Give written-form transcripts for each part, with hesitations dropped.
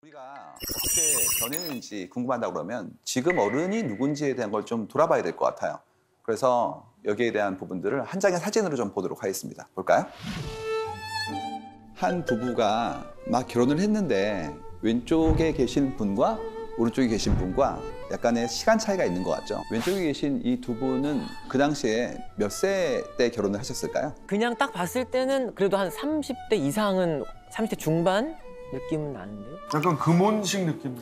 우리가 어떻게 변했는지 궁금하다 그러면 지금 어른이 누군지에 대한 걸 좀 돌아봐야 될 것 같아요. 그래서 여기에 대한 부분들을 한 장의 사진으로 좀 보도록 하겠습니다. 볼까요? 한 부부가 막 결혼을 했는데 왼쪽에 계신 분과 오른쪽에 계신 분과 약간의 시간 차이가 있는 것 같죠? 왼쪽에 계신 이 두 분은 그 당시에 몇 세 때 결혼을 하셨을까요? 그냥 딱 봤을 때는 그래도 한 30대 이상은 30대 중반 느낌은 나는데요. 약간 금혼식 느낌.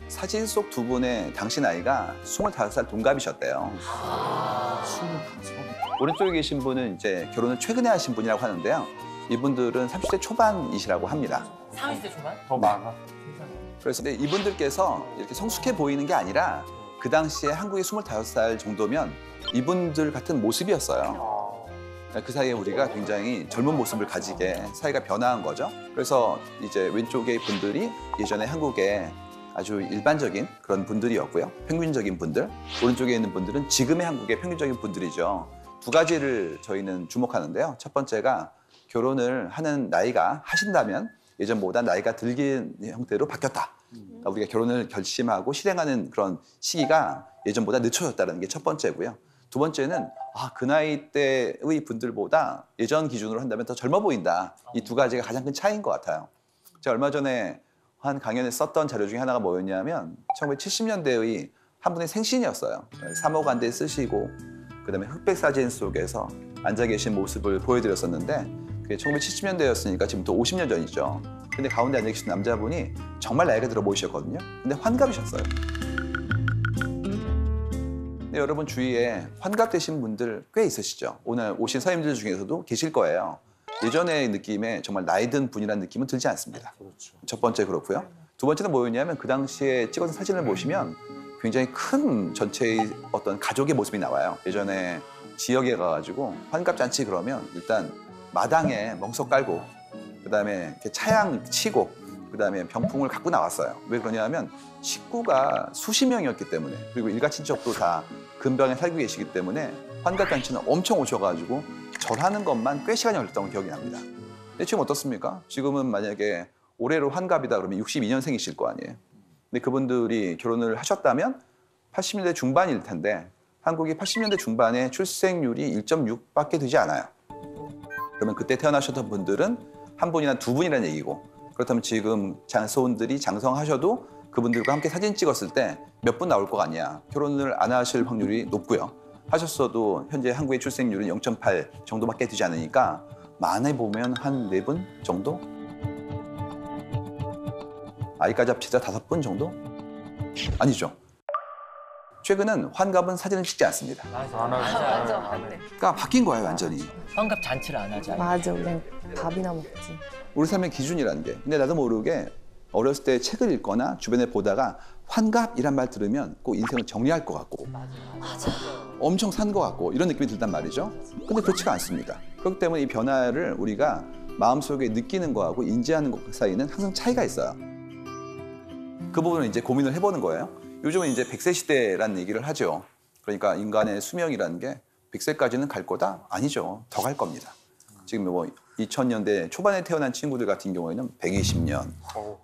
사진 속 두 분의 당시 나이가 25살 동갑이셨대요. 오른쪽에 계신 분은 이제 결혼을 최근에 하신 분이라고 하는데요. 이분들은 30대 초반이시라고 합니다. 30대 중반? 더 많아. 그래서 근데 이분들께서 이렇게 성숙해 보이는 게 아니라 그 당시에 한국에 25살 정도면 이분들 같은 모습이었어요. 그 사이에 우리가 굉장히 젊은 모습을 가지게 사회가 변화한 거죠. 그래서 이제 왼쪽의 분들이 예전에 한국에 아주 일반적인 그런 분들이었고요. 평균적인 분들. 오른쪽에 있는 분들은 지금의 한국의 평균적인 분들이죠. 두 가지를 저희는 주목하는데요. 첫 번째가 결혼을 하는 나이가 하신다면 예전보다 나이가 들긴 형태로 바뀌었다. 그러니까 우리가 결혼을 결심하고 실행하는 그런 시기가 예전보다 늦춰졌다는 게 첫 번째고요. 두 번째는 그 나이 때의 분들보다 예전 기준으로 한다면 더 젊어 보인다. 이 두 가지가 가장 큰 차이인 것 같아요. 제가 얼마 전에 한 강연에 썼던 자료 중에 하나가 뭐였냐면 1970년대의 한 분의 생신이었어요. 사모간대 쓰시고 그다음에 흑백 사진 속에서 앉아 계신 모습을 보여드렸었는데 그게 1970년대였으니까 지금부터 50년 전이죠. 근데 가운데 앉아 계신 남자분이 정말 나이가 들어 보이셨거든요. 근데 환갑이셨어요. 근데 여러분 주위에 환갑되신 분들 꽤 있으시죠? 오늘 오신 선생님들 중에서도 계실 거예요. 예전의 느낌에 정말 나이 든 분이라는 느낌은 들지 않습니다. 그렇죠. 첫 번째 그렇고요. 두 번째는 뭐였냐면 그 당시에 찍어준 사진을 보시면 굉장히 큰 전체의 어떤 가족의 모습이 나와요. 예전에 지역에 가가지고 환갑잔치 그러면 일단 마당에 멍석 깔고 그다음에 이렇게 차양 치고 그다음에 병풍을 갖고 나왔어요. 왜 그러냐면 식구가 수십 명이었기 때문에 그리고 일가 친척도 다 근방에 살고 계시기 때문에 환갑잔치는 엄청 오셔가지고 절하는 것만 꽤 시간이 걸렸던 기억이 납니다. 근데 지금 어떻습니까? 지금은 만약에 올해로 환갑이다 그러면 62년생이실 거 아니에요. 근데 그분들이 결혼을 하셨다면 80년대 중반일 텐데 한국이 80년대 중반에 출생률이 1.6밖에 되지 않아요. 그러면 그때 태어나셨던 분들은 한 분이나 두 분이라는 얘기고 그렇다면 지금 장소원들이 장성하셔도 그분들과 함께 사진 찍었을 때 몇 분 나올 거 아니야. 결혼을 안 하실 확률이 높고요. 하셨어도 현재 한국의 출생률은 0.8 정도밖에 되지 않으니까 많이 보면 한 4분 정도? 아이까지 합치자 5분 정도? 아니죠. 최근은 환갑은 사진을 찍지 않습니다. 맞아. 그러니까 바뀐 거예요, 완전히. 환갑 잔치를 안 하지. 맞아, 그냥 밥이나 먹지. 우리 삶의 기준이라는 게. 근데 나도 모르게 어렸을 때 책을 읽거나 주변에 보다가 환갑이란 말 들으면 꼭 인생을 정리할 것 같고 맞아. 엄청 산 것 같고 이런 느낌이 들단 말이죠. 근데 그렇지가 않습니다. 그렇기 때문에 이 변화를 우리가 마음속에 느끼는 거하고 인지하는 것 사이는 항상 차이가 있어요. 그 부분을 이제 고민을 해보는 거예요. 요즘은 이제 100세 시대라는 얘기를 하죠. 그러니까 인간의 수명이라는 게 100세까지는 갈 거다? 아니죠. 더 갈 겁니다. 지금 뭐 2000년대 초반에 태어난 친구들 같은 경우에는 120년,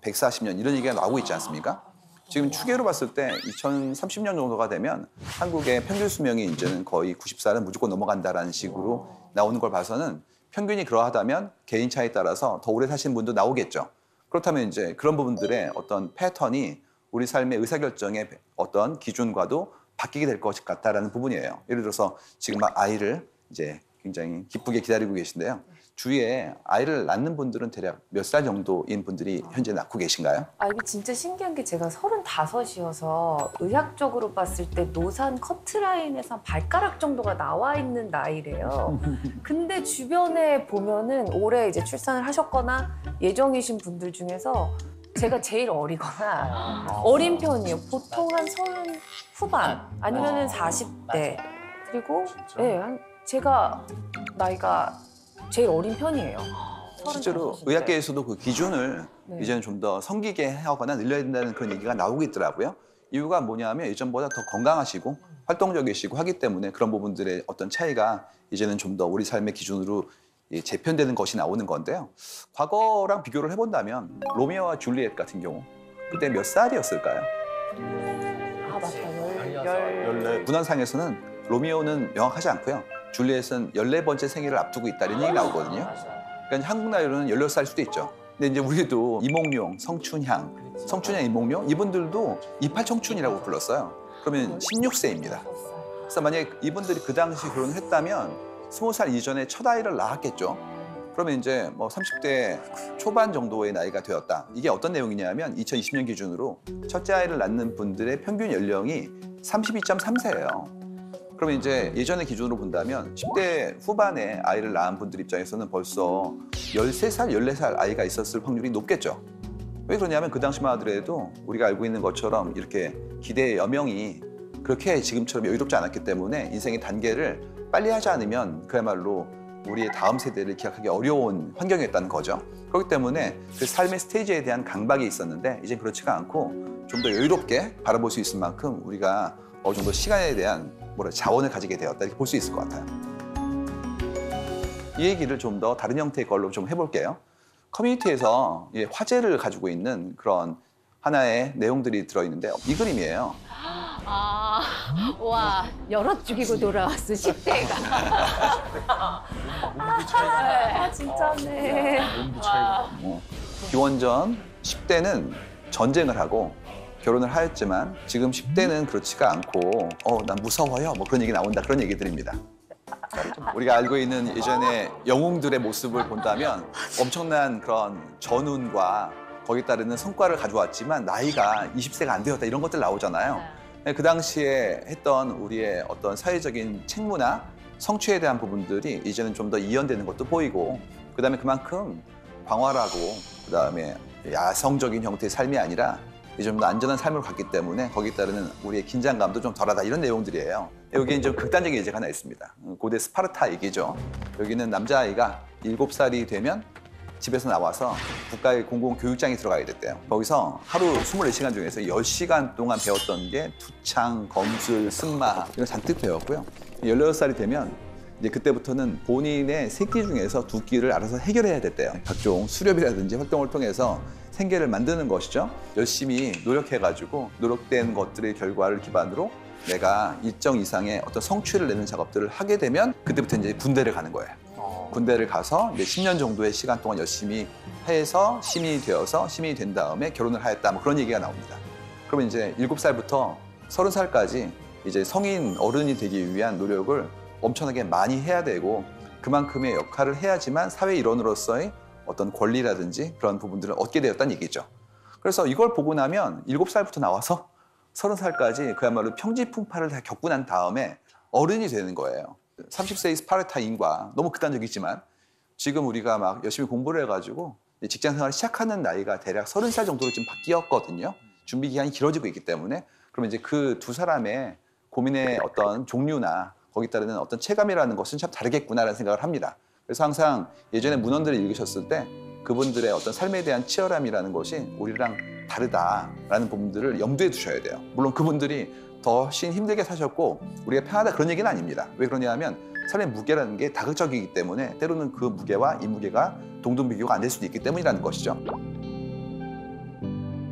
140년 이런 얘기가 나오고 있지 않습니까? 지금 추계로 봤을 때 2030년 정도가 되면 한국의 평균 수명이 이제는 거의 90살은 무조건 넘어간다라는 식으로 나오는 걸 봐서는 평균이 그러하다면 개인 차에 따라서 더 오래 사시는 분도 나오겠죠. 그렇다면 이제 그런 부분들의 어떤 패턴이 우리 삶의 의사결정의 어떤 기준과도 바뀌게 될 것 같다라는 부분이에요. 예를 들어서 지금 막 아이를 이제 굉장히 기쁘게 기다리고 계신데요. 주위에 아이를 낳는 분들은 대략 몇 살 정도인 분들이 현재 낳고 계신가요? 이게 진짜 신기한 게 제가 35이어서 의학적으로 봤을 때 노산 커트라인에서 한 발가락 정도가 나와 있는 나이래요. 근데 주변에 보면은 올해 이제 출산을 하셨거나 예정이신 분들 중에서 제가 제일 어리거나 어린 편이에요. 보통 한 30 후반 아니면은 40대. 그리고 제가 나이가 제일 어린 편이에요. 실제로 35대. 의학계에서도 그 기준을 네. 이제는 좀 더 성기게 하거나 늘려야 된다는 그런 얘기가 나오고 있더라고요. 이유가 뭐냐면 예전보다 더 건강하시고 활동적이시고 하기 때문에 그런 부분들의 어떤 차이가 이제는 좀 더 우리 삶의 기준으로 재편되는 것이 나오는 건데요. 과거랑 비교를 해본다면 로미오와 줄리엣 같은 경우 그때 몇 살이었을까요? 아 맞다. 열네. 문헌상에서는 로미오는 명확하지 않고요. 줄리엣은 14번째 생일을 앞두고 있다는 얘기 나오거든요. 그러니까 한국 나이로는 16살 수도 있죠. 근데 이제 우리도 이몽룡, 성춘향, 이몽룡 이분들도 28청춘이라고 불렀어요. 그러면 16세입니다. 그래서 만약에 이분들이 그 당시 결혼을 했다면 20살 이전에 첫 아이를 낳았겠죠. 그러면 이제 뭐 30대 초반 정도의 나이가 되었다. 이게 어떤 내용이냐면 2020년 기준으로 첫째 아이를 낳는 분들의 평균 연령이 32.3세예요. 그러면 이제 예전의 기준으로 본다면 10대 후반에 아이를 낳은 분들 입장에서는 벌써 13살, 14살 아이가 있었을 확률이 높겠죠. 왜 그러냐면 그 당시만 하더라도 우리가 알고 있는 것처럼 이렇게 기대의 여명이 그렇게 지금처럼 여유롭지 않았기 때문에 인생의 단계를 빨리 하지 않으면 그야말로 우리의 다음 세대를 기약하기 어려운 환경이었다는 거죠. 그렇기 때문에 그 삶의 스테이지에 대한 강박이 있었는데 이제 그렇지가 않고 좀 더 여유롭게 바라볼 수 있을 만큼 우리가 어느 정도 시간에 대한 자원을 가지게 되었다 이렇게 볼 수 있을 것 같아요. 이 얘기를 좀 더 다른 형태의 걸로 좀 해볼게요. 커뮤니티에서 화제를 가지고 있는 그런 하나의 내용들이 들어있는데 이 그림이에요. 아, 와, 여럿 죽이고 돌아왔어, 10대가. 아 진짜네. 기원전 10대는 전쟁을 하고 결혼을 하였지만 지금 10대는 그렇지가 않고 난 무서워요 뭐 그런 얘기 나온다 그런 얘기들입니다. 우리가 알고 있는 예전의 영웅들의 모습을 본다면 엄청난 그런 전운과 거기에 따르는 성과를 가져왔지만 나이가 20세가 안 되었다 이런 것들 나오잖아요. 그 당시에 했던 우리의 어떤 사회적인 책무나 성취에 대한 부분들이 이제는 좀 더 이연되는 것도 보이고 그다음에 그만큼 광활하고 그다음에 야성적인 형태의 삶이 아니라 좀 더 안전한 삶을 갖기 때문에 거기에 따르는 우리의 긴장감도 좀 덜하다 이런 내용들이에요. 여기엔 좀 극단적인 예제가 하나 있습니다. 고대 스파르타 얘기죠. 여기는 남자아이가 7살이 되면 집에서 나와서 국가의 공공교육장에 들어가야 됐대요. 거기서 하루 24시간 중에서 10시간 동안 배웠던 게 투창, 검술, 승마 이런 잔뜩 배웠고요. 16살이 되면 이제 그때부터는 본인의 새끼 중에서 2끼를 알아서 해결해야 됐대요. 각종 수렵이라든지 활동을 통해서 생계를 만드는 것이죠. 열심히 노력해가지고 노력된 것들의 결과를 기반으로 내가 일정 이상의 어떤 성취를 내는 작업들을 하게 되면 그때부터 이제 군대를 가는 거예요. 군대를 가서 이제 10년 정도의 시간 동안 열심히 해서 시민이 되어서 시민이 된 다음에 결혼을 하였다 뭐 그런 얘기가 나옵니다. 그러면 이제 7살부터 30살까지 이제 성인 어른이 되기 위한 노력을 엄청나게 많이 해야 되고 그만큼의 역할을 해야지만 사회 일원으로서의 어떤 권리라든지 그런 부분들을 얻게 되었다는 얘기죠. 그래서 이걸 보고 나면 7살부터 나와서 30살까지 그야말로 평지풍파를 다 겪고 난 다음에 어른이 되는 거예요. 30세의 스파르타인과 너무 극단적이지만 지금 우리가 막 열심히 공부를 해가지고 직장 생활을 시작하는 나이가 대략 30살 정도로 지금 바뀌었거든요. 준비 기간이 길어지고 있기 때문에 그러면 이제 그 두 사람의 고민의 어떤 종류나 거기에 따르는 어떤 체감이라는 것은 참 다르겠구나라는 생각을 합니다. 그래서 항상 예전에 문헌들을 읽으셨을 때 그분들의 어떤 삶에 대한 치열함이라는 것이 우리랑 다르다라는 부분들을 염두에 두셔야 돼요. 물론 그분들이 더 힘들게 사셨고 우리가 편하다 그런 얘기는 아닙니다. 왜 그러냐 하면 삶의 무게라는 게 다극적이기 때문에 때로는 그 무게와 이 무게가 동등비교가 안 될 수도 있기 때문이라는 것이죠.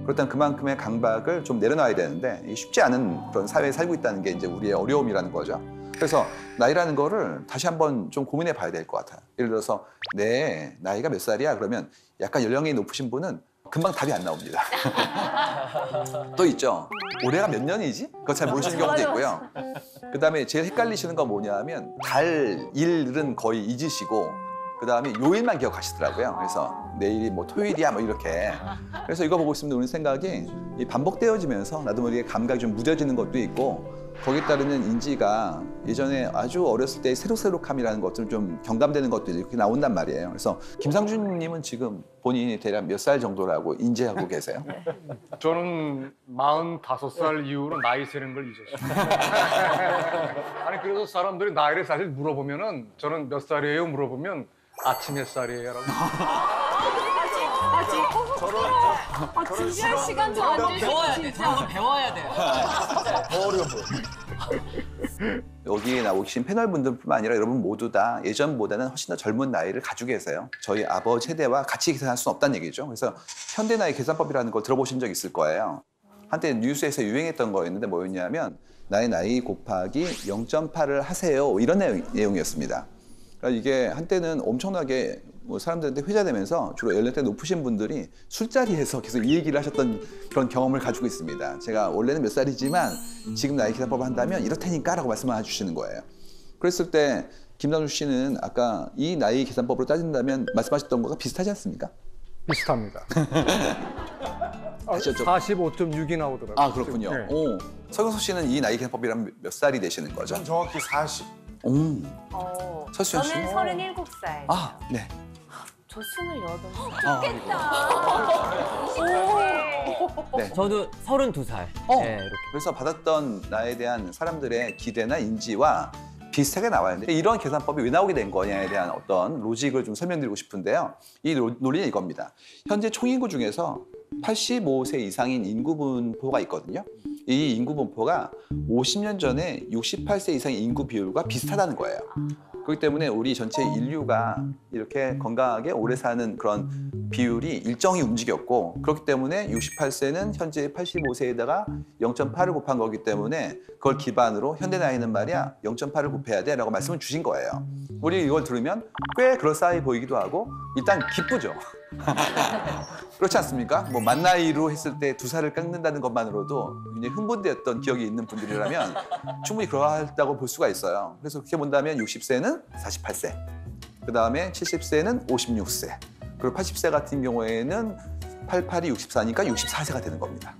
그렇다면 그만큼의 강박을 좀 내려놔야 되는데 쉽지 않은 그런 사회에 살고 있다는 게 이제 우리의 어려움이라는 거죠. 그래서 나이라는 거를 다시 한번 좀 고민해 봐야 될 것 같아요. 예를 들어서 내 나이가 몇 살이야? 그러면 약간 연령이 높으신 분은 금방 답이 안 나옵니다. 또 있죠. 올해가 몇 년이지? 그거 잘 모르시는 경우도 있고요. 그다음에 제일 헷갈리시는 건 뭐냐 하면 달, 일은 거의 잊으시고 그다음에 요일만 기억하시더라고요. 그래서 내일이 뭐 토요일이야 뭐 이렇게. 그래서 이거 보고 있으면 우리 생각이 이 반복되어지면서 나도 모르게 감각이 좀 무뎌지는 것도 있고 거기에 따르는 인지가 예전에 아주 어렸을 때의 새록새록함이라는 것들 좀 경감되는 것들이 이렇게 나온단 말이에요. 그래서 김상준님은 지금 본인이 대략 몇 살 정도라고 인지하고 계세요? 저는 45살 이후로 나이 세는 걸 잊었어요. 아니 그래서 사람들이 나이를 사실 물어보면은 저는 몇 살이에요 물어보면 아침 햇살이에요라고. 진지할 시간도 안 되시고 배워야 돼. 저런 거 배워야 돼. 어려워. 여기에 나오고 계신 패널분들뿐만 아니라 여러분 모두 다 예전보다는 훨씬 더 젊은 나이를 가지고 계세요. 저희 아버지 세대와 같이 계산할 수는 없다는 얘기죠. 그래서 현대 나이 계산법이라는 걸 들어보신 적 있을 거예요. 한때 뉴스에서 유행했던 거였는데 뭐였냐면 나의 나이 곱하기 0.8을 하세요. 이런 내용이었습니다. 그러니까 이게 한때는 엄청나게 뭐 사람들한테 회자되면서 주로 연령대 높으신 분들이 술자리에서 계속 이 얘기를 하셨던 그런 경험을 가지고 있습니다. 제가 원래는 몇 살이지만 지금 나이 계산법을 한다면 이렇다니까 라고 말씀을 해주시는 거예요. 그랬을 때 김남주 씨는 아까 이 나이 계산법으로 따진다면 말씀하셨던 거가 비슷하지 않습니까? 비슷합니다. 다시 여쭤- 45.6이 나오더라고요. 아 그렇군요. 네. 오, 서경석 씨는 이 나이 계산법이라면 몇 살이 되시는 거죠? 전 정확히 40. 오, 어, 서수연 씨? 저는 37살. 아, 네. 저 28살. 네. 저도 32살. 네, 이렇게. 그래서 받았던 나에 대한 사람들의 기대나 인지와 비슷하게 나와요. 이런 계산법이 왜 나오게 된 거냐에 대한 어떤 로직을 좀 설명드리고 싶은데요. 이 논리는 이겁니다. 현재 총인구 중에서 85세 이상인 인구 분포가 있거든요. 이 인구 분포가 50년 전에 68세 이상의 인구 비율과 비슷하다는 거예요. 그렇기 때문에 우리 전체 인류가 이렇게 건강하게 오래 사는 그런 비율이 일정히 움직였고, 그렇기 때문에 68세는 현재 85세에다가 0.8을 곱한 거기 때문에 그걸 기반으로 현대 나이는 말이야 0.8을 곱해야 돼 라고 말씀을 주신 거예요. 우리 이걸 들으면 꽤 그럴싸해 보이기도 하고 일단 기쁘죠. 그렇지 않습니까? 뭐 만 나이로 했을 때 2살을 깎는다는 것만으로도 굉장히 흥분되었던 기억이 있는 분들이라면 충분히 그러하다고 볼 수가 있어요. 그래서 그렇게 본다면 60세는 48세, 그 다음에 70세는 56세, 그리고 80세 같은 경우에는 88이 64니까 64세가 되는 겁니다.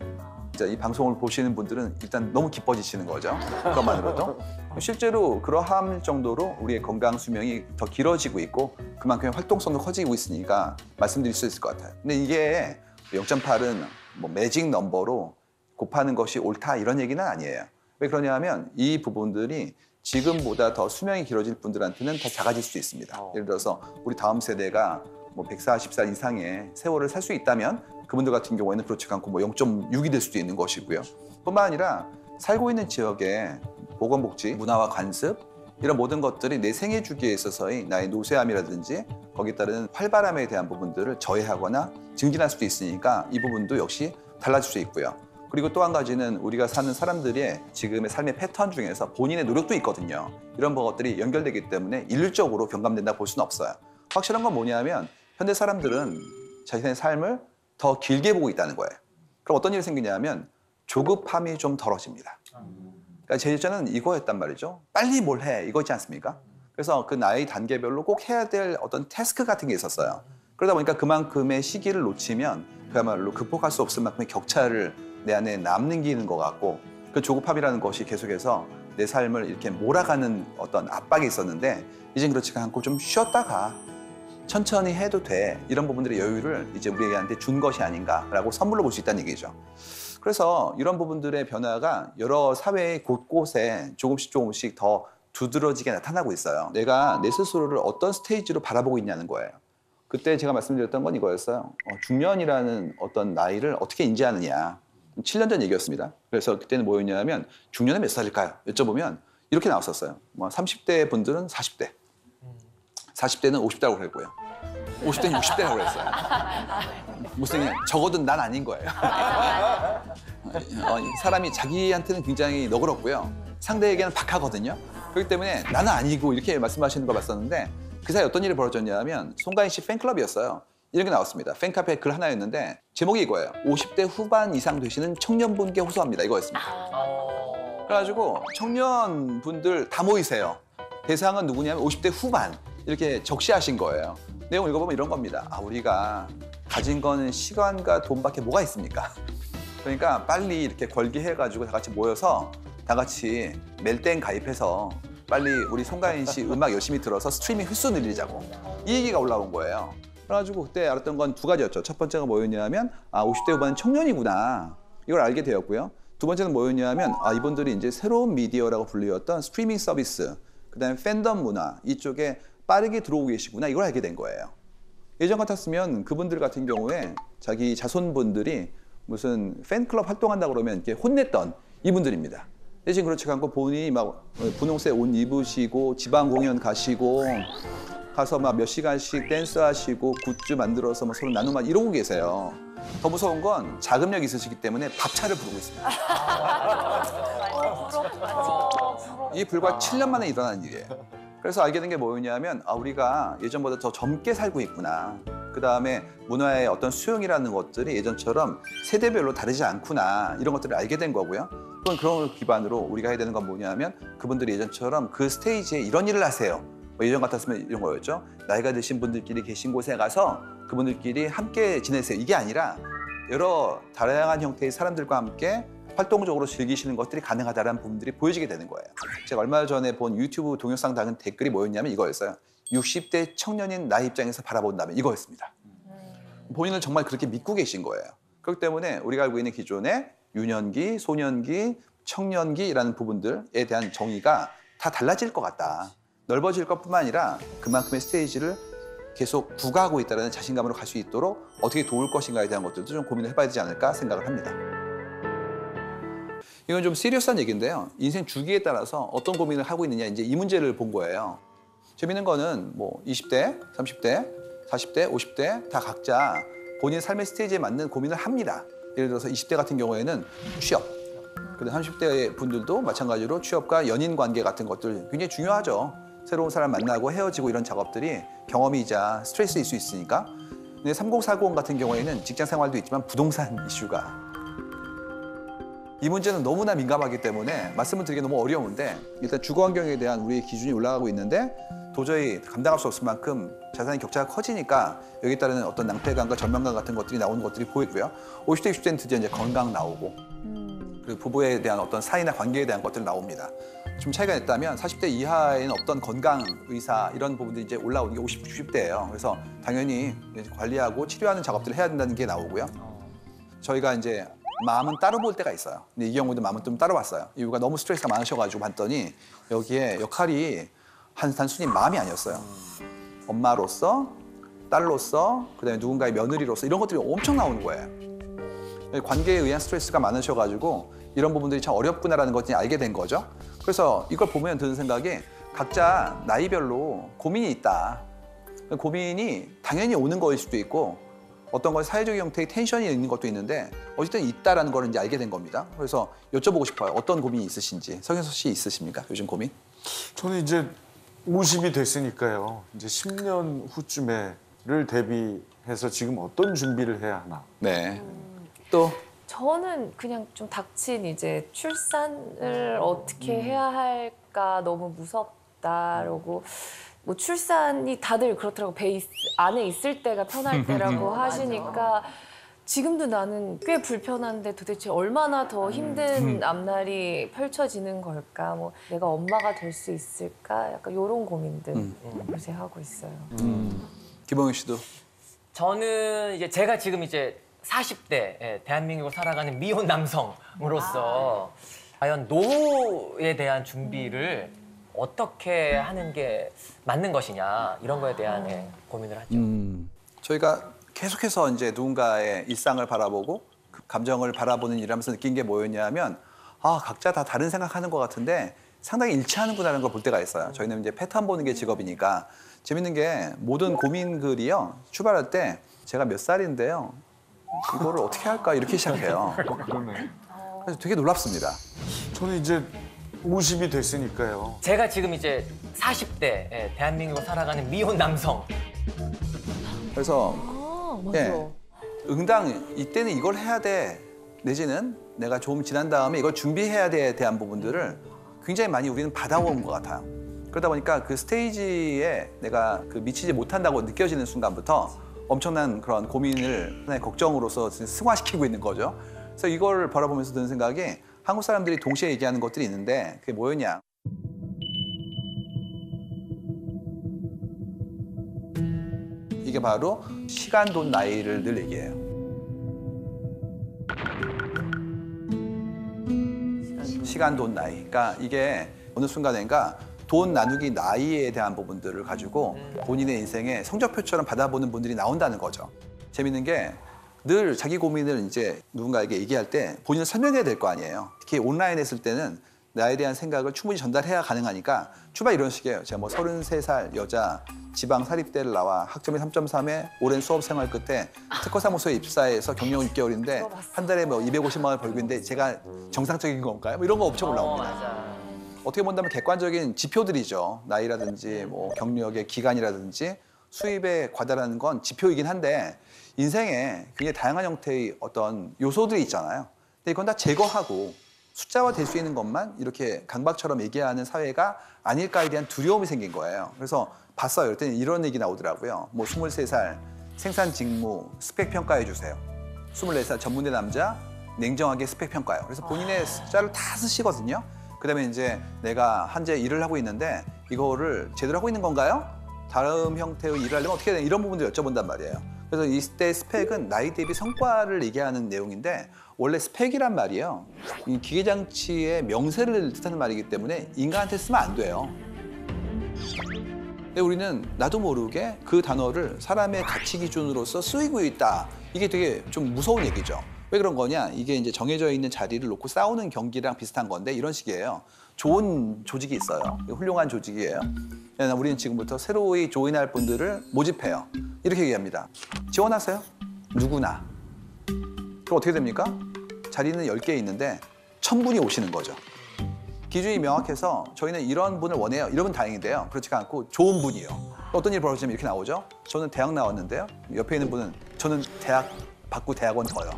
이 방송을 보시는 분들은 일단 너무 기뻐지시는 거죠. 그것만으로도. 실제로 그러할 정도로 우리의 건강 수명이 더 길어지고 있고 그만큼 활동성도 커지고 있으니까 말씀드릴 수 있을 것 같아요. 근데 이게 0.8은 뭐 매직 넘버로 곱하는 것이 옳다 이런 얘기는 아니에요. 왜 그러냐면 이 부분들이 지금보다 더 수명이 길어질 분들한테는 더 작아질 수 있습니다. 예를 들어서 우리 다음 세대가 뭐 140살 이상의 세월을 살 수 있다면 그분들 같은 경우에는 그렇지 않고 뭐 0.6이 될 수도 있는 것이고요. 뿐만 아니라 살고 있는 지역의 보건복지, 문화와 관습 이런 모든 것들이 내 생애 주기에 있어서의 나의 노쇠함이라든지 거기에 따른 활발함에 대한 부분들을 저해하거나 증진할 수도 있으니까 이 부분도 역시 달라질 수 있고요. 그리고 또 한 가지는 우리가 사는 사람들의 지금의 삶의 패턴 중에서 본인의 노력도 있거든요. 이런 것들이 연결되기 때문에 일률적으로 경감된다고 볼 수는 없어요. 확실한 건 뭐냐면 현대 사람들은 자신의 삶을 더 길게 보고 있다는 거예요. 그럼 어떤 일이 생기냐면 조급함이 좀 덜어집니다. 그러니까 제 예전은 이거였단 말이죠. 빨리 뭘 해, 이거지 않습니까? 그래서 그 나이 단계별로 꼭 해야 될 어떤 태스크 같은 게 있었어요. 그러다 보니까 그만큼의 시기를 놓치면 그야말로 극복할 수 없을 만큼의 격차를 내 안에 남기는 것 같고, 그 조급함이라는 것이 계속해서 내 삶을 이렇게 몰아가는 어떤 압박이 있었는데 이젠 그렇지가 않고 좀 쉬었다가 천천히 해도 돼, 이런 부분들의 여유를 이제 우리한테 준 것이 아닌가라고 선물로 볼 수 있다는 얘기죠. 그래서 이런 부분들의 변화가 여러 사회의 곳곳에 조금씩 더 두드러지게 나타나고 있어요. 내가 내 스스로를 어떤 스테이지로 바라보고 있냐는 거예요. 그때 제가 말씀드렸던 건 이거였어요. 중년이라는 어떤 나이를 어떻게 인지하느냐. 7년 전 얘기였습니다. 그래서 그때는 뭐였냐면 중년은 몇 살일까요? 여쭤보면 이렇게 나왔었어요. 뭐 30대 분들은 40대, 40대는 50대라고 그랬고요. 50대는 60대라고 그랬어요. 무슨 적어도 난 아닌 거예요. 사람이 자기한테는 굉장히 너그럽고요. 상대에게는 박하거든요. 그렇기 때문에 나는 아니고 이렇게 말씀하시는 걸 봤었는데 그 사이 어떤 일이 벌어졌냐면 송가인 씨 팬클럽이었어요. 이런 게 나왔습니다. 팬카페 글 하나였는데 제목이 이거예요. 50대 후반 이상 되시는 청년분께 호소합니다. 이거였습니다. 그래가지고 청년분들 다 모이세요. 대상은 누구냐면 50대 후반 이렇게 적시하신 거예요. 내용을 읽어보면 이런 겁니다. 우리가 가진 거는 시간과 돈밖에 뭐가 있습니까? 그러니까 빨리 이렇게 걸기해가지고 다 같이 모여서 다 같이 멜땡 가입해서 빨리 우리 송가인 씨 음악 열심히 들어서 스트리밍 횟수 늘리자고, 이 얘기가 올라온 거예요. 그래가지고 그때 알았던 건 두 가지였죠. 첫 번째가 뭐였냐면 50대 후반은 청년이구나, 이걸 알게 되었고요. 두 번째는 뭐였냐면 이분들이 이제 새로운 미디어라고 불리웠던 스트리밍 서비스, 그다음에 팬덤 문화 이쪽에 빠르게 들어오고 계시구나, 이걸 알게 된 거예요. 예전 같았으면 그분들 같은 경우에 자기 자손분들이 무슨 팬클럽 활동한다고 그러면 이렇게 혼냈던 이분들입니다. 대신 그렇지 않고 본인이 막 분홍색 옷 입으시고 지방 공연 가시고 가서 막 몇 시간씩 댄스 하시고 굿즈 만들어서 막 서로 나누고 막 이러고 계세요. 더 무서운 건 자금력이 있으시기 때문에 밥차를 부르고 있습니다. 이게 불과 7년 만에 일어난 일이에요. 그래서 알게 된 게 뭐였냐면 우리가 예전보다 더 젊게 살고 있구나. 그다음에 문화의 어떤 수용이라는 것들이 예전처럼 세대별로 다르지 않구나. 이런 것들을 알게 된 거고요. 또는 그런 걸 기반으로 우리가 해야 되는 건 뭐냐면 그분들이 예전처럼 그 스테이지에 이런 일을 하세요. 뭐 예전 같았으면 이런 거였죠. 나이가 드신 분들끼리 계신 곳에 가서 그분들끼리 함께 지내세요. 이게 아니라 여러 다양한 형태의 사람들과 함께 활동적으로 즐기시는 것들이 가능하다는 부분들이 보여지게 되는 거예요. 제가 얼마 전에 본 유튜브 동영상 다는 댓글이 뭐였냐면 이거였어요. 60대 청년인 나의 입장에서 바라본다면 이거였습니다. 본인을 정말 그렇게 믿고 계신 거예요. 그렇기 때문에 우리가 알고 있는 기존의 유년기, 소년기, 청년기라는 부분들에 대한 정의가 다 달라질 것 같다. 넓어질 것뿐만 아니라 그만큼의 스테이지를 계속 부과하고 있다는 자신감으로 갈 수 있도록 어떻게 도울 것인가에 대한 것들도 좀 고민을 해봐야 되지 않을까 생각을 합니다. 이건 좀 시리어스한 얘기인데요. 인생 주기에 따라서 어떤 고민을 하고 있느냐 이제 이 문제를 본 거예요. 재밌는 거는 뭐 20대, 30대, 40대, 50대 다 각자 본인 삶의 스테이지에 맞는 고민을 합니다. 예를 들어서 20대 같은 경우에는 취업, 그리고 30대 분들도 마찬가지로 취업과 연인 관계 같은 것들 굉장히 중요하죠. 새로운 사람 만나고 헤어지고 이런 작업들이 경험이자 스트레스일 수 있으니까. 근데 3040 같은 경우에는 직장 생활도 있지만 부동산 이슈가 이 문제는 너무나 민감하기 때문에 말씀을 드리기 너무 어려운데 일단 주거 환경에 대한 우리의 기준이 올라가고 있는데 도저히 감당할 수 없을 만큼 자산의 격차가 커지니까 여기에 따르는 어떤 낭패감과 절망감 같은 것들이 나오는 것들이 보이고요. 50대, 60대는 드디어 이제 건강 나오고 그리고 부부에 대한 어떤 사이나 관계에 대한 것들 나옵니다. 좀 차이가 있다면 40대 이하에는 없던 건강, 의사 이런 부분들이 이제 올라오는 게 50, 60대예요. 그래서 당연히 관리하고 치료하는 작업들을 해야 된다는 게 나오고요. 저희가 이제 마음은 따로 볼 때가 있어요. 근데 이 경우도 마음은 좀 따로 봤어요. 이유가 너무 스트레스가 많으셔가지고 봤더니 여기에 역할이 단순히 마음이 아니었어요. 엄마로서, 딸로서, 그다음에 누군가의 며느리로서 이런 것들이 엄청 나오는 거예요. 관계에 의한 스트레스가 많으셔가지고 이런 부분들이 참 어렵구나라는 것을 알게 된 거죠. 그래서 이걸 보면 드는 생각이 각자 나이별로 고민이 있다. 고민이 당연히 오는 거일 수도 있고 어떤 건 사회적 형태의 텐션이 있는 것도 있는데 어쨌든 있다라는 걸 이제 알게 된 겁니다. 그래서 여쭤보고 싶어요. 어떤 고민이 있으신지. 성현석 씨 있으십니까? 요즘 고민? 저는 이제 50이 됐으니까요. 이제 10년 후쯤에를 대비해서 지금 어떤 준비를 해야 하나. 네. 또 저는 그냥 좀 닥친 이제 출산을 어떻게 해야 할까 너무 무섭다라고 뭐 출산이 다들 그렇더라고 안에 있을 때가 편할 때라고 하시니까 지금도 나는 꽤 불편한데 도대체 얼마나 더 힘든 앞날이 펼쳐지는 걸까 뭐 내가 엄마가 될 수 있을까 약간 이런 고민들 요새 하고 있어요. 김홍현 씨도 저는 이제 제가 지금 이제 40대 대한민국을 살아가는 미혼 남성으로서 과연 노후에 대한 준비를 어떻게 하는 게 맞는 것이냐 이런 거에 대한 고민을 하죠. 저희가 계속해서 이제 누군가의 일상을 바라보고 그 감정을 바라보는 일하면서 느낀 게 뭐였냐면 각자 다 다른 생각하는 것 같은데 상당히 일치하는구나라는 걸 볼 때가 있어요. 저희는 이제 패턴 보는 게 직업이니까 재밌는 게 모든 고민 글이요 출발할 때 제가 몇 살인데요 이거를 어떻게 할까 이렇게 시작해요. 그러네. 그래서 되게 놀랍습니다. 저는 이제 50이 됐으니까요. 제가 지금 이제 40대 대한민국을 살아가는 미혼 남성. 그래서 맞아. 응당 이때는 이걸 해야 돼 내지는 내가 좀 지난 다음에 이걸 준비해야 돼에 대한 부분들을 굉장히 많이 우리는 받아온 것 같아요. 그러다 보니까 그 스테이지에 내가 미치지 못한다고 느껴지는 순간부터 엄청난 그런 고민을 하나의 걱정으로서 승화시키고 있는 거죠. 그래서 이걸 바라보면서 드는 생각이 한국 사람들이 동시에 얘기하는 것들이 있는데 그게 뭐였냐. 이게 바로 시간, 돈, 나이를 늘 얘기해요. 시간, 돈, 나이. 그러니까 이게 어느 순간인가 돈 나누기 나이에 대한 부분들을 가지고 본인의 인생의 성적표처럼 받아보는 분들이 나온다는 거죠. 재밌는 게 늘 자기 고민을 이제 누군가에게 얘기할 때 본인을 설명해야 될 거 아니에요. 특히 온라인 했을 때는 나에 대한 생각을 충분히 전달해야 가능하니까 출발 이런 식이에요. 제가 뭐 33살 여자 지방 사립대를 나와 학점이 3.3에 오랜 수업 생활 끝에 특허사무소에 입사해서 경력 6개월인데 한 달에 뭐 250만 원 벌고 있는데 제가 정상적인 건가요? 뭐 이런 거 엄청 올라옵니다. 맞아. 어떻게 본다면 객관적인 지표들이죠. 나이라든지 뭐 경력의 기간이라든지 수입에 과다라는 건 지표이긴 한데 인생에 굉장히 다양한 형태의 어떤 요소들이 있잖아요. 근데 이건 다 제거하고 숫자화 될 수 있는 것만 이렇게 강박처럼 얘기하는 사회가 아닐까에 대한 두려움이 생긴 거예요. 그래서 봤어요. 그랬더니 이런 얘기 나오더라고요. 뭐 23살 생산 직무 스펙 평가해 주세요. 24살 전문대 남자 냉정하게 스펙 평가요. 그래서 본인의 숫자를 다 쓰시거든요. 그다음에 이제 내가 현재 일을 하고 있는데 이거를 제대로 하고 있는 건가요? 다른 형태의 일을 하려면 어떻게 해야 되나 이런 부분들 여쭤본단 말이에요. 그래서 이때 스펙은 나이 대비 성과를 얘기하는 내용인데 원래 스펙이란 말이에요. 이 기계장치의 명세를 뜻하는 말이기 때문에 인간한테 쓰면 안 돼요. 근데 우리는 나도 모르게 그 단어를 사람의 가치 기준으로서 쓰이고 있다. 이게 되게 좀 무서운 얘기죠. 왜 그런 거냐? 이게 이제 정해져 있는 자리를 놓고 싸우는 경기랑 비슷한 건데 이런 식이에요. 좋은 조직이 있어요. 훌륭한 조직이에요. 우리는 지금부터 새로이 조인할 분들을 모집해요. 이렇게 얘기합니다. 지원하세요. 누구나. 그럼 어떻게 됩니까? 자리는 10개 있는데 1000분이 오시는 거죠. 기준이 명확해서 저희는 이런 분을 원해요. 이러면 다행인데요. 그렇지가 않고 좋은 분이요. 어떤 일이 벌어지면 이렇게 나오죠. 저는 대학 나왔는데요. 옆에 있는 분은 저는 대학 받고 대학원 더요.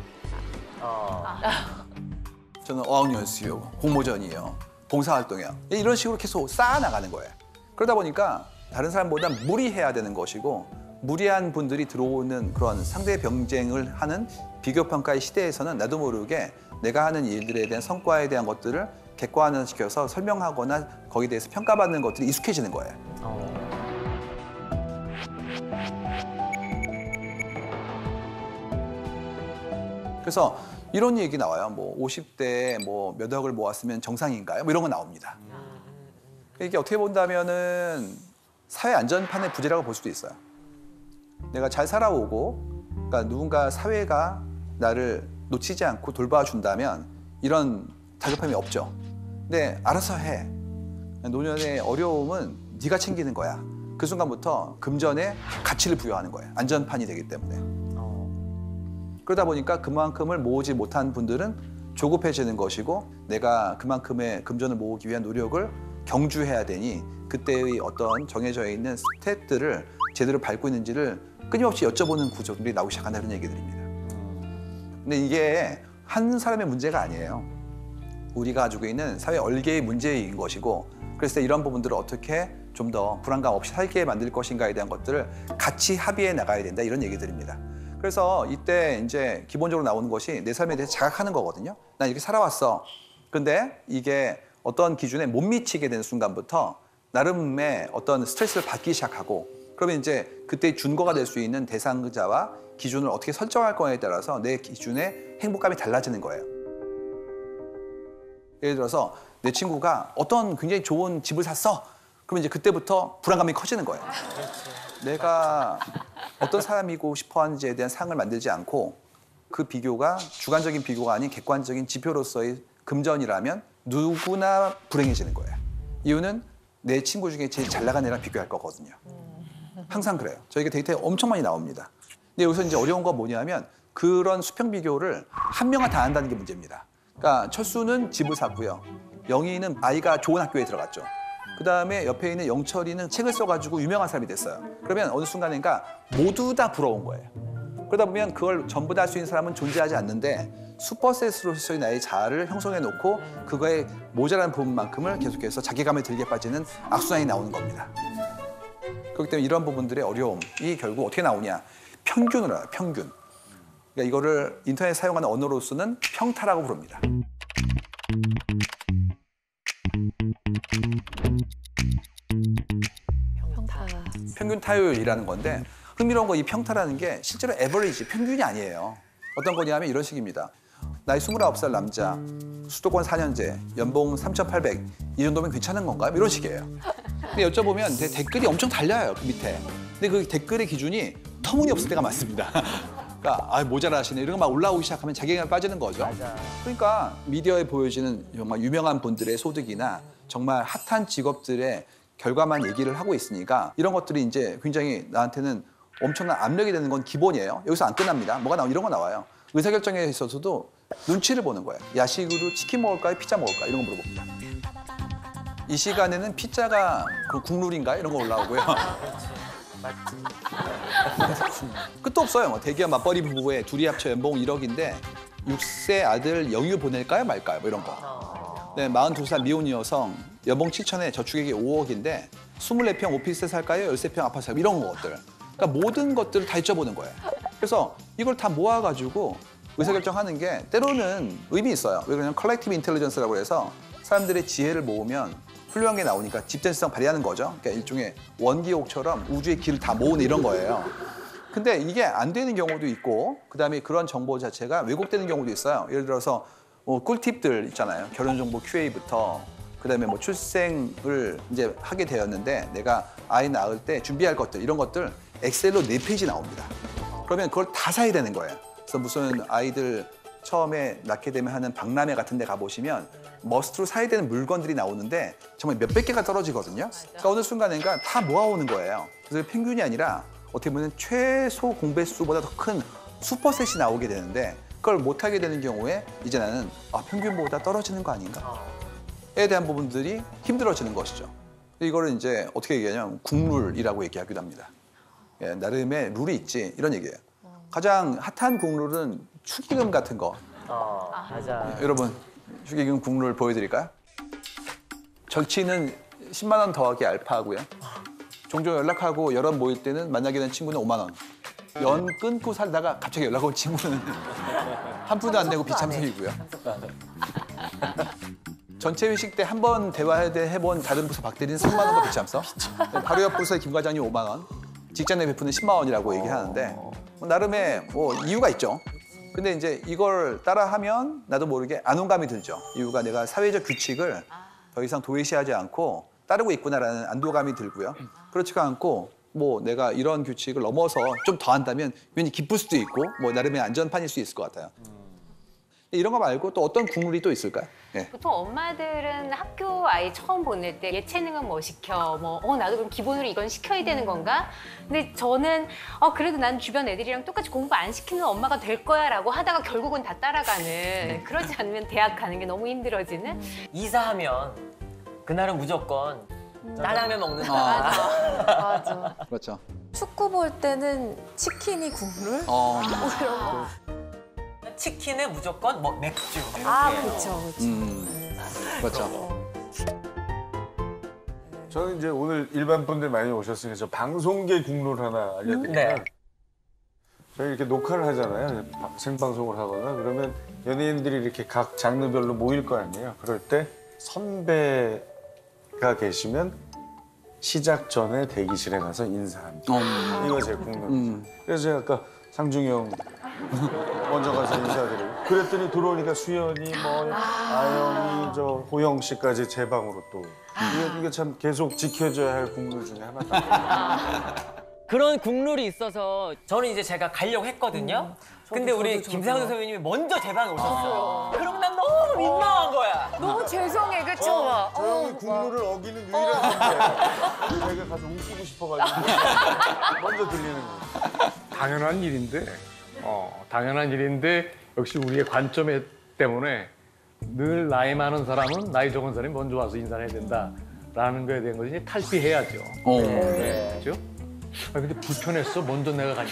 저는 어학연수요, 공모전이요, 봉사활동이요. 이런 식으로 계속 쌓아나가는 거예요. 그러다 보니까 다른 사람보다 무리해야 되는 것이고 무리한 분들이 들어오는 그런 상대 경쟁을 하는 비교평가의 시대에서는 나도 모르게 내가 하는 일들에 대한 성과에 대한 것들을 객관화시켜서 설명하거나 거기에 대해서 평가받는 것들이 익숙해지는 거예요. 그래서 이런 얘기 나와요. 뭐 50대에 뭐 몇 억을 모았으면 정상인가요? 뭐 이런 거 나옵니다. 이게 어떻게 본다면은 사회 안전판의 부재라고 볼 수도 있어요. 내가 잘 살아오고, 그러니까 누군가 사회가 나를 놓치지 않고 돌봐준다면 이런 다급함이 없죠. 근데 알아서 해. 노년의 어려움은 네가 챙기는 거야. 그 순간부터 금전에 가치를 부여하는 거예요. 안전판이 되기 때문에. 그러다 보니까 그만큼을 모으지 못한 분들은 조급해지는 것이고 내가 그만큼의 금전을 모으기 위한 노력을 경주해야 되니 그때의 어떤 정해져 있는 스탯들을 제대로 밟고 있는지를 끊임없이 여쭤보는 구조들이 나오기 시작한다는 얘기들입니다. 근데 이게 한 사람의 문제가 아니에요. 우리가 가지고 있는 사회 얼개의 문제인 것이고 그래서 이런 부분들을 어떻게 좀 더 불안감 없이 살게 만들 것인가에 대한 것들을 같이 합의해 나가야 된다 이런 얘기들입니다. 그래서 이때 이제 기본적으로 나오는 것이 내 삶에 대해서 자각하는 거거든요. 난 이렇게 살아왔어. 근데 이게 어떤 기준에 못 미치게 되는 순간부터 나름의 어떤 스트레스를 받기 시작하고 그러면 이제 그때 준거가 될 수 있는 대상자와 기준을 어떻게 설정할 거냐에 따라서 내 기준의 행복감이 달라지는 거예요. 예를 들어서 내 친구가 어떤 굉장히 좋은 집을 샀어. 그러면 이제 그때부터 불안감이 커지는 거예요. 내가 어떤 사람이고 싶어 하는지에 대한 상을 만들지 않고 그 비교가 주관적인 비교가 아닌 객관적인 지표로서의 금전이라면 누구나 불행해지는 거예요. 이유는 내 친구 중에 제일 잘 나간 애랑 비교할 거거든요. 항상 그래요. 저희가 데이터에 엄청 많이 나옵니다. 근데 여기서 이제 어려운 건 뭐냐면 그런 수평 비교를 한 명만 다 한다는 게 문제입니다. 그러니까 철수는 집을 샀고요. 영희는 아이가 좋은 학교에 들어갔죠. 그다음에 옆에 있는 영철이는 책을 써가지고 유명한 사람이 됐어요. 그러면 어느 순간인가 모두 다 부러운 거예요. 그러다 보면 그걸 전부 다 할 수 있는 사람은 존재하지 않는데 슈퍼셋으로서의 나의 자아를 형성해 놓고 그거에 모자란 부분만큼을 계속해서 자괴감에 들게 빠지는 악순환이 나오는 겁니다. 그렇기 때문에 이런 부분들의 어려움이 결국 어떻게 나오냐. 평균으로 나와요. 평균. 그러니까 이거를 인터넷 사용하는 언어로서는 평타라고 부릅니다. 평균 타율이라는 건데 흥미로운 거 이 평타라는 게 실제로 에버리지, 평균이 아니에요. 어떤 거냐면 이런 식입니다. 나이 29살 남자, 수도권 4년제, 연봉 3,800, 이 정도면 괜찮은 건가요? 이런 식이에요. 근데 여쭤보면 댓글이 엄청 달려요, 그 밑에. 근데 그 댓글의 기준이 터무니없을 때가 많습니다. 그러니까 모자라시네 이런 거 막 올라오기 시작하면 자괴감에 빠지는 거죠. 맞아. 그러니까 미디어에 보여지는 정말 유명한 분들의 소득이나 정말 핫한 직업들의 결과만 얘기를 하고 있으니까 이런 것들이 이제 굉장히 나한테는 엄청난 압력이 되는 건 기본이에요. 여기서 안 끝납니다. 뭐가 나오면 이런 거 나와요. 의사결정에 있어서도 눈치를 보는 거예요. 야식으로 치킨 먹을까요? 피자 먹을까요? 이런 거 물어봅니다. 이 시간에는 피자가 그 국룰인가? 이런 거 올라오고요. 끝도 없어요. 뭐 대기업 맞벌이 부부의 둘이 합쳐 연봉 1억인데 6세 아들 영유 보낼까요? 말까요? 뭐 이런 거. 네, 42살 미혼 여성 연봉 7천에 저축액이 5억인데 24평 오피스텔 살까요? 13평 아파트 살까요? 이런 것들. 그러니까 모든 것들을 다 여쭤보는 거예요. 그래서 이걸 다 모아가지고 의사결정하는 게 때로는 의미 있어요. 왜 그러냐면 컬렉티브 인텔리전스라고 해서 사람들의 지혜를 모으면 훌륭한 게 나오니까 집단성을 발휘하는 거죠. 그러니까 일종의 원기옥처럼 우주의 길을 다 모으는 이런 거예요. 근데 이게 안 되는 경우도 있고 그다음에 그런 정보 자체가 왜곡되는 경우도 있어요. 예를 들어서 꿀팁들 있잖아요. 결혼정보 QA부터 그다음에 뭐 출생을 이제 하게 되었는데 내가 아이 낳을 때 준비할 것들 이런 것들 엑셀로 4페이지 나옵니다. 그러면 그걸 다 사야 되는 거예요. 그래서 무슨 아이들 처음에 낳게 되면 하는 박람회 같은 데 가보시면 머스트로 사야 되는 물건들이 나오는데 정말 몇백 개가 떨어지거든요. 그러니까 어느 순간인가 다 모아오는 거예요. 그래서 평균이 아니라 어떻게 보면 최소 공배수보다 더 큰 슈퍼셋이 나오게 되는데 그걸 못하게 되는 경우에 이제 나는 평균보다 떨어지는 거 아닌가? 에 대한 부분들이 힘들어지는 것이죠. 이거를 이제 어떻게 얘기하냐면 국룰이라고 얘기하기도 합니다. 예, 나름의 룰이 있지 이런 얘기예요. 가장 핫한 국룰은 축의금 같은 거. 맞아. 여러분 축의금 국룰 보여드릴까요? 절치는 10만 원 더하기 알파고요. 종종 연락하고 여럿 모일 때는 만나게 된 친구는 5만 원. 연 끊고 살다가 갑자기 연락 온 친구는 한 푼도 안 내고 비참석이고요. 전체 회식 때 한 번 대화해본 다른 부서 박대리는 3만 원과 비참석. 바로 옆 부서의 김 과장님 5만 원. 직장 내 베푸는 10만 원이라고 얘기하는데 나름의 이유가 있죠. 근데 이제 이걸 따라하면 나도 모르게 안온감이 들죠. 이유가 내가 사회적 규칙을 더 이상 도외시하지 않고 따르고 있구나라는 안도감이 들고요. 그렇지가 않고 뭐 내가 이런 규칙을 넘어서 좀 더 한다면 괜히 기쁠 수도 있고 뭐 나름의 안전판일 수 있을 것 같아요. 이런 거 말고 또 어떤 국룰이 또 있을까요? 예. 보통 엄마들은 학교 아이 처음 보낼 때 예체능은 뭐 시켜, 나도 그럼 기본으로 이건 시켜야 되는 건가? 근데 저는 그래도 난 주변 애들이랑 똑같이 공부 안 시키는 엄마가 될 거야라고 하다가 결국은 다 따라가는. 그러지 않으면 대학 가는 게 너무 힘들어지는. 이사하면 그날은 무조건 짜장면 먹는다. 맞아. 그렇죠. 축구 볼 때는 치킨이 국룰? 이런 거. 치킨에 무조건 뭐 맥주. 이렇게. 그렇죠. 그렇죠. 저는 이제 오늘 일반 분들 많이 오셨으니까 저 방송계 국룰 하나 알려드릴게요. 네. 저희 이렇게 녹화를 하잖아요. 생방송을 하거나 그러면 연예인들이 이렇게 각 장르별로 모일 거 아니에요. 그럴 때 선배가 계시면 시작 전에 대기실에 가서 인사합니다. 이거 제 국룰이죠. 그래서 제가 아까 상중형 먼저 가서 인사드리고 그랬더니 들어오니까 수연이 아영이 호영 씨까지 제 방으로 또 이게 참 계속 지켜줘야 할 국룰 중에 하나다. 그런 국룰이 있어서 저는 이제 제가 가려고 했거든요. 근데 우리 김상수 선배님이 먼저 제 방에 오셨어요. 그럼 난 너무 민망한 거야. 너무 죄송해, 그쵸? 저형이 국룰을 어기는 유일한 선배. 제가 가서 웃기고 싶어가지고 먼저 들리는 거예요. 당연한 일인데 역시 우리의 관점 때문에 늘 나이 많은 사람은 나이 적은 사람이 먼저 와서 인사를 해야 된다라는 거에 대한 것이 탈피해야죠. 네. 그렇죠? 근데 불편했어. 먼저 내가 가니.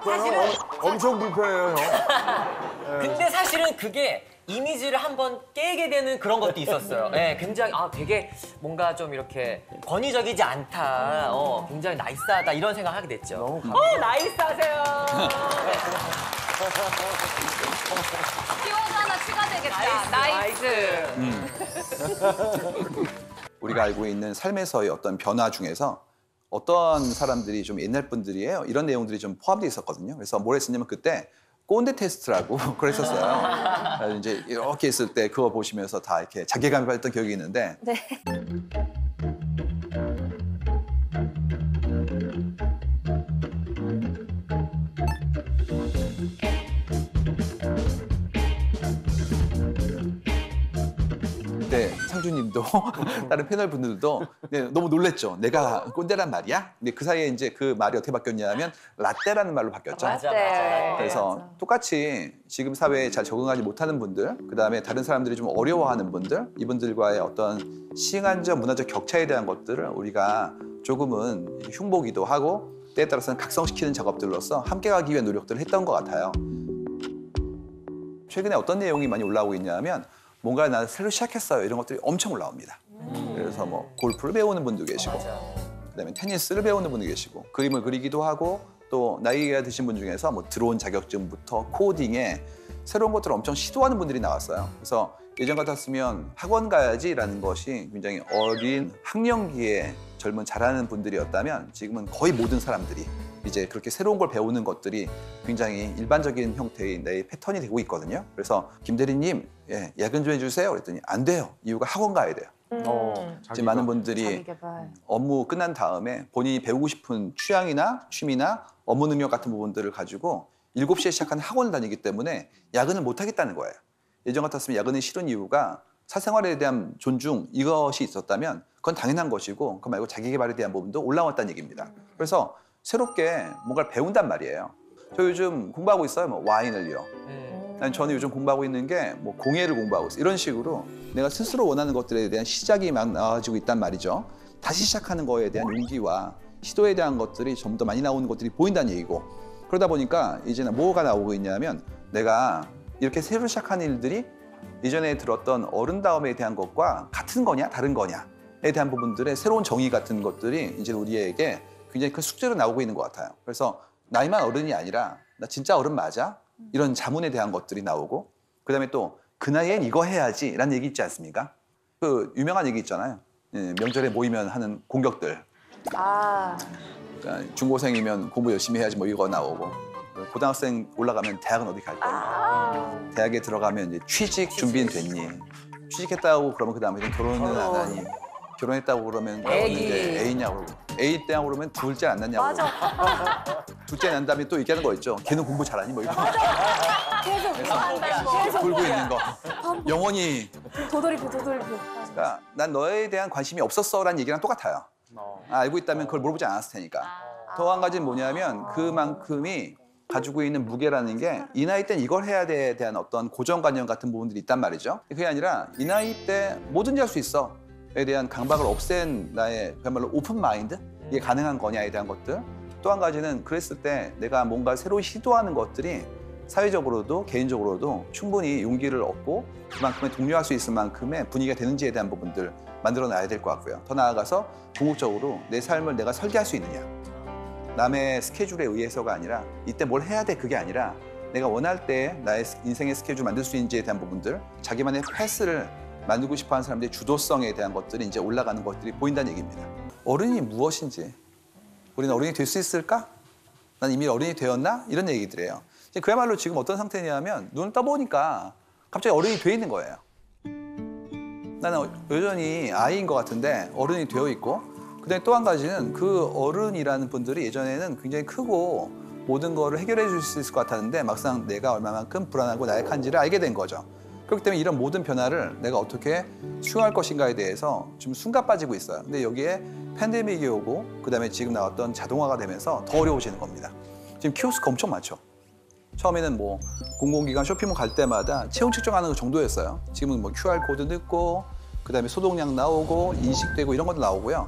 사실은 엄청 불편해요, 형. 근데 사실은 그게 이미지를 한번 깨게 되는 그런 것도 있었어요. 네, 굉장히 되게 뭔가 좀 이렇게 권위적이지 않다. 굉장히 나이스하다 이런 생각하게 됐죠. 너무 나이스하세요. 키워드 하나 추가되겠다. 나이스. 우리가 알고 있는 삶에서의 어떤 변화 중에서 어떤 사람들이 좀 옛날 분들이에요. 이런 내용들이 좀 포함되어 있었거든요. 그래서 뭘 했었냐면 그때 꼰대 테스트라고 그걸 했었어요. 그래서 이제 이렇게 있을 때 그거 보시면서 다 이렇게 자괴감이 받았던 기억이 있는데 네. 차주님도 다른 패널 분들도 너무 놀랬죠. 내가 꼰대란 말이야? 근데 그 사이에 이제 그 말이 어떻게 바뀌었냐면 라떼라는 말로 바뀌었죠. 맞아. 그래서 맞아. 똑같이 지금 사회에 잘 적응하지 못하는 분들, 그다음에 다른 사람들이 좀 어려워하는 분들, 이분들과의 어떤 시간적 문화적 격차에 대한 것들을 우리가 조금은 흉보기도 하고 때에 따라서는 각성시키는 작업들로서 함께 가기 위한 노력들을 했던 것 같아요. 최근에 어떤 내용이 많이 올라오고 있냐면 뭔가 나는 새로 시작했어요 이런 것들이 엄청 올라옵니다. 그래서 뭐 골프를 배우는 분도 계시고 그다음에 테니스를 배우는 분도 계시고 그림을 그리기도 하고 또 나이가 드신 분 중에서 뭐 드론 자격증부터 코딩에 새로운 것들을 엄청 시도하는 분들이 나왔어요. 그래서 예전 같았으면 학원 가야지라는 것이 굉장히 어린 학령기에 젊은 잘하는 분들이었다면 지금은 거의 모든 사람들이 이제 그렇게 새로운 걸 배우는 것들이 굉장히 일반적인 형태의 내 패턴이 되고 있거든요. 그래서 김 대리님 야근 좀 해주세요 그랬더니 안 돼요. 이유가 학원 가야 돼요. 지금 많은 분들이 자기개발. 업무 끝난 다음에 본인이 배우고 싶은 취향이나 취미나 업무 능력 같은 부분들을 가지고 7시에 시작하는 학원을 다니기 때문에 야근을 못 하겠다는 거예요. 예전 같았으면 야근이 싫은 이유가 사생활에 대한 존중 이것이 있었다면 그건 당연한 것이고 그거 말고 자기 개발에 대한 부분도 올라왔다는 얘기입니다. 그래서 새롭게 뭔가를 배운단 말이에요. 저 요즘 공부하고 있어요. 뭐 와인을요. 아니, 저는 요즘 공부하고 있는 게 뭐 공예를 공부하고 있어요. 이런 식으로 내가 스스로 원하는 것들에 대한 시작이 막 나와지고 있단 말이죠. 다시 시작하는 거에 대한 용기와 시도에 대한 것들이 좀 더 많이 나오는 것들이 보인다는 얘기고 그러다 보니까 이제는 뭐가 나오고 있냐면 내가 이렇게 새로 시작하는 일들이 이전에 들었던 어른다움에 대한 것과 같은 거냐 다른 거냐에 대한 부분들의 새로운 정의 같은 것들이 이제 우리에게 굉장히 큰 숙제로 나오고 있는 것 같아요. 그래서 나이만 어른이 아니라 나 진짜 어른 맞아? 이런 자문에 대한 것들이 나오고 그다음에 또 그 나이엔 이거 해야지 라는 얘기 있지 않습니까? 그 유명한 얘기 있잖아요. 명절에 모이면 하는 공격들. 그러니까 중고생이면 공부 열심히 해야지 뭐 이거 나오고 고등학생 올라가면 대학은 어디 갈 거냐. 대학에 들어가면 이제 취직 준비는 됐니? 취직했다고 그러면 그 다음에 결혼은 안 하니? 결혼했다고 그러면 이제 애이냐고 애이 때냐고 그러면 둘째 안 낳냐고 둘째 난 다음에 또 얘기하는 거 있죠. 걔는 공부 잘하니? 뭐 이거 계속 돌고 있는 거 영원히 도돌이표. 그러니까 난 너에 대한 관심이 없었어라는 얘기랑 똑같아요. 알고 있다면 그걸 물어보지 않았을 테니까. 더 한 가지는 뭐냐면 그만큼이 가지고 있는 무게라는 게 이 나이 땐 이걸 해야 돼에 대한 어떤 고정관념 같은 부분들이 있단 말이죠. 그게 아니라 이 나이 때 뭐든지 할 수 있어에 대한 강박을 없앤 나의 그야말로 오픈 마인드? 이게 가능한 거냐에 대한 것들. 또 한 가지는 그랬을 때 내가 뭔가 새로 시도하는 것들이 사회적으로도 개인적으로도 충분히 용기를 얻고 그만큼의 독려할 수 있을 만큼의 분위기가 되는지에 대한 부분들 만들어놔야 될 것 같고요. 더 나아가서 궁극적으로 내 삶을 내가 설계할 수 있느냐. 남의 스케줄에 의해서가 아니라 이때 뭘 해야 돼 그게 아니라 내가 원할 때 나의 인생의 스케줄 만들 수 있는지에 대한 부분들 자기만의 패스를 만들고 싶어하는 사람들의 주도성에 대한 것들이 이제 올라가는 것들이 보인다는 얘기입니다. 어른이 무엇인지 우리는 어른이 될 수 있을까? 난 이미 어른이 되었나? 이런 얘기들이에요. 그야말로 지금 어떤 상태냐면 눈을 떠보니까 갑자기 어른이 돼 있는 거예요. 나는 여전히 아이인 것 같은데 어른이 되어 있고 그다음에 또 한 가지는 그 어른이라는 분들이 예전에는 굉장히 크고 모든 거를 해결해 줄 수 있을 것 같았는데 막상 내가 얼마만큼 불안하고 나약한지를 알게 된 거죠. 그렇기 때문에 이런 모든 변화를 내가 어떻게 수용할 것인가에 대해서 좀 숨가 빠지고 있어요. 근데 여기에 팬데믹이 오고 그다음에 지금 나왔던 자동화가 되면서 더 어려워지는 겁니다. 지금 키오스크 엄청 많죠. 처음에는 뭐 공공기관 쇼핑몰 갈 때마다 체온 측정하는 거 정도였어요. 지금은 뭐 QR코드 넣고 그다음에 소독약 나오고 인식되고 이런 것도 나오고요.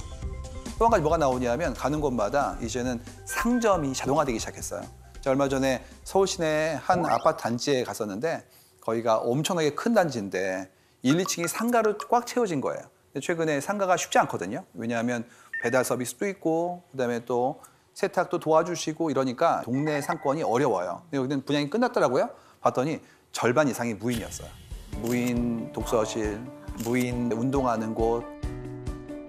또 한 가지 뭐가 나오냐면 가는 곳마다 이제는 상점이 자동화되기 시작했어요. 제가 얼마 전에 서울 시내 한 아파트 단지에 갔었는데 거기가 엄청나게 큰 단지인데 1, 2층이 상가로 꽉 채워진 거예요. 근데 최근에 상가가 쉽지 않거든요. 왜냐하면 배달 서비스도 있고 그다음에 또 세탁도 도와주시고 이러니까 동네 상권이 어려워요. 근데 여기는 분양이 끝났더라고요. 봤더니 절반 이상이 무인이었어요. 무인 독서실, 무인 운동하는 곳,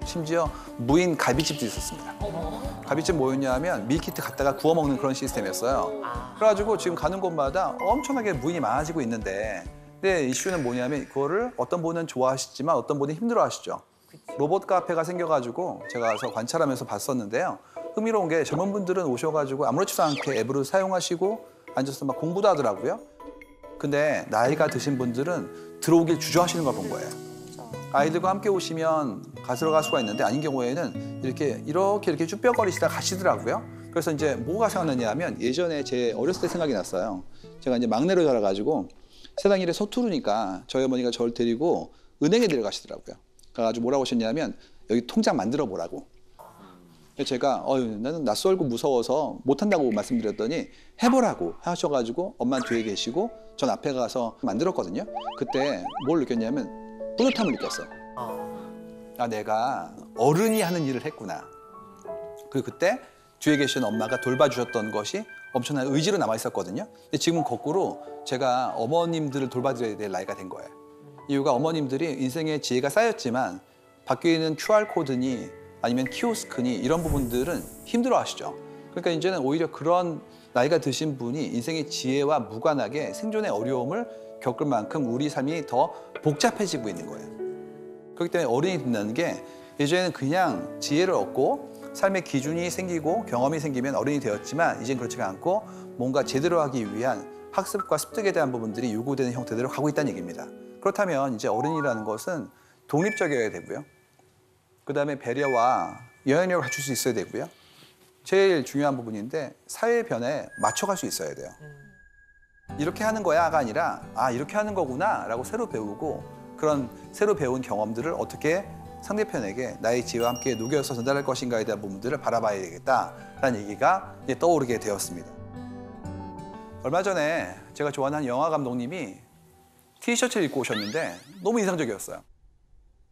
심지어 무인 갈비집도 있었습니다. 갈비집 뭐였냐면 밀키트 갖다가 구워 먹는 그런 시스템이었어요. 그래가지고 지금 가는 곳마다 엄청나게 무인이 많아지고 있는데 근데 이슈는 뭐냐면 그거를 어떤 분은 좋아하시지만 어떤 분은 힘들어하시죠. 로봇 카페가 생겨가지고 제가 가서 관찰하면서 봤었는데요. 흥미로운 게 젊은 분들은 오셔가지고 아무렇지도 않게 앱을 사용하시고 앉아서 막 공부도 하더라고요. 근데 나이가 드신 분들은 들어오길 주저하시는 걸 본 거예요. 아이들과 함께 오시면 가져갈 수가 있는데 아닌 경우에는 이렇게 쭈뼛거리시다 가시더라고요. 그래서 이제 뭐가 생각나냐 하면 예전에 제 어렸을 때 생각이 났어요. 제가 이제 막내로 자라가지고 세상 일에 서투르니까 저희 어머니가 저를 데리고 은행에 데려가시더라고요. 가가지고 뭐라고 하셨냐면 여기 통장 만들어 보라고. 제가 나는 낯설고 무서워서 못한다고 말씀드렸더니 해보라고 하셔가지고 엄마 뒤에 계시고 전 앞에 가서 만들었거든요. 그때 뭘 느꼈냐면 뿌듯함을 느꼈어요. 아, 내가 어른이 하는 일을 했구나. 그리고 그때 뒤에 계신 엄마가 돌봐주셨던 것이 엄청난 의지로 남아 있었거든요. 근데 지금은 거꾸로 제가 어머님들을 돌봐드려야 될 나이가 된 거예요. 이유가 어머님들이 인생의 지혜가 쌓였지만 밖에 있는 QR코드니 아니면 키오스크니 이런 부분들은 힘들어 하시죠. 그러니까 이제는 오히려 그런 나이가 드신 분이 인생의 지혜와 무관하게 생존의 어려움을 겪을 만큼 우리 삶이 더 복잡해지고 있는 거예요. 그렇기 때문에 어른이 된다는 게 예전에는 그냥 지혜를 얻고 삶의 기준이 생기고 경험이 생기면 어른이 되었지만 이젠 그렇지가 않고 뭔가 제대로 하기 위한 학습과 습득에 대한 부분들이 요구되는 형태대로 가고 있다는 얘기입니다. 그렇다면 이제 어른이라는 것은 독립적이어야 되고요. 그다음에 배려와 영향력을 갖출 수 있어야 되고요. 제일 중요한 부분인데 사회 변화에 맞춰갈 수 있어야 돼요. 이렇게 하는 거야가 아니라 아 이렇게 하는 거구나 라고 새로 배우고 그런 새로 배운 경험들을 어떻게 상대편에게 나의 지혜와 함께 녹여서 전달할 것인가에 대한 부분들을 바라봐야 되겠다라는 얘기가 이제 떠오르게 되었습니다. 얼마 전에 제가 좋아하는 한 영화 감독님이 티셔츠를 입고 오셨는데 너무 인상적이었어요.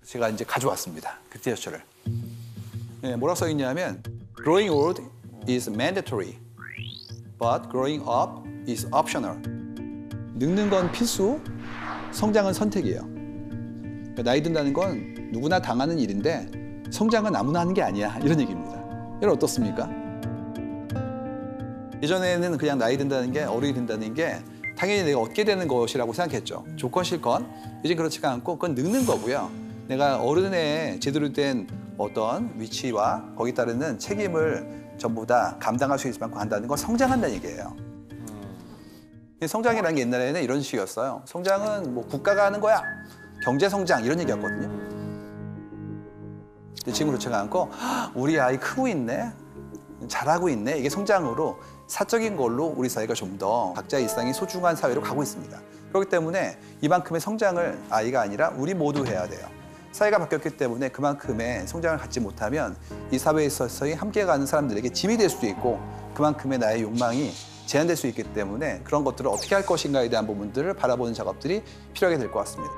제가 이제 가져왔습니다. 그 티셔츠를. 네, 뭐라고 써 있냐면 Growing old is mandatory, but growing up is optional. 늙는 건 필수, 성장은 선택이에요. 나이 든다는 건 누구나 당하는 일인데 성장은 아무나 하는 게 아니야. 이런 얘기입니다. 여러분 어떻습니까? 예전에는 그냥 나이 든다는 게 어른이 된다는 게 당연히 내가 얻게 되는 것이라고 생각했죠. 조건실건. 이제 그렇지가 않고 그건 늙는 거고요. 내가 어른의 제대로 된 어떤 위치와 거기에 따르는 책임을 전부 다 감당할 수 있을 만큼 한다는 건 성장한다는 얘기예요. 성장이라는 게 옛날에는 이런 식이었어요. 성장은 뭐 국가가 하는 거야. 경제 성장 이런 얘기였거든요. 근데 지금 그렇지가 않고 우리 아이 크고 있네. 잘하고 있네. 이게 성장으로 사적인 걸로 우리 사회가 좀 더 각자의 일상이 소중한 사회로 가고 있습니다. 그렇기 때문에 이만큼의 성장을 아이가 아니라 우리 모두 해야 돼요. 사회가 바뀌었기 때문에 그만큼의 성장을 갖지 못하면 이 사회에 있어서 함께 가는 사람들에게 짐이 될 수도 있고 그만큼의 나의 욕망이 제한될 수 있기 때문에 그런 것들을 어떻게 할 것인가에 대한 부분들을 바라보는 작업들이 필요하게 될 것 같습니다.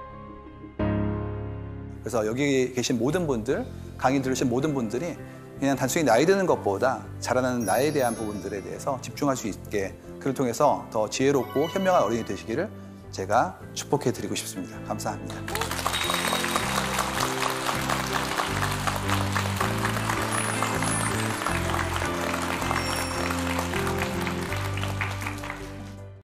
그래서 여기 계신 모든 분들, 강의 들으신 모든 분들이 그냥 단순히 나이 드는 것보다 자라나는 나에 대한 부분들에 대해서 집중할 수 있게 그를 통해서 더 지혜롭고 현명한 어른이 되시기를 제가 축복해 드리고 싶습니다. 감사합니다.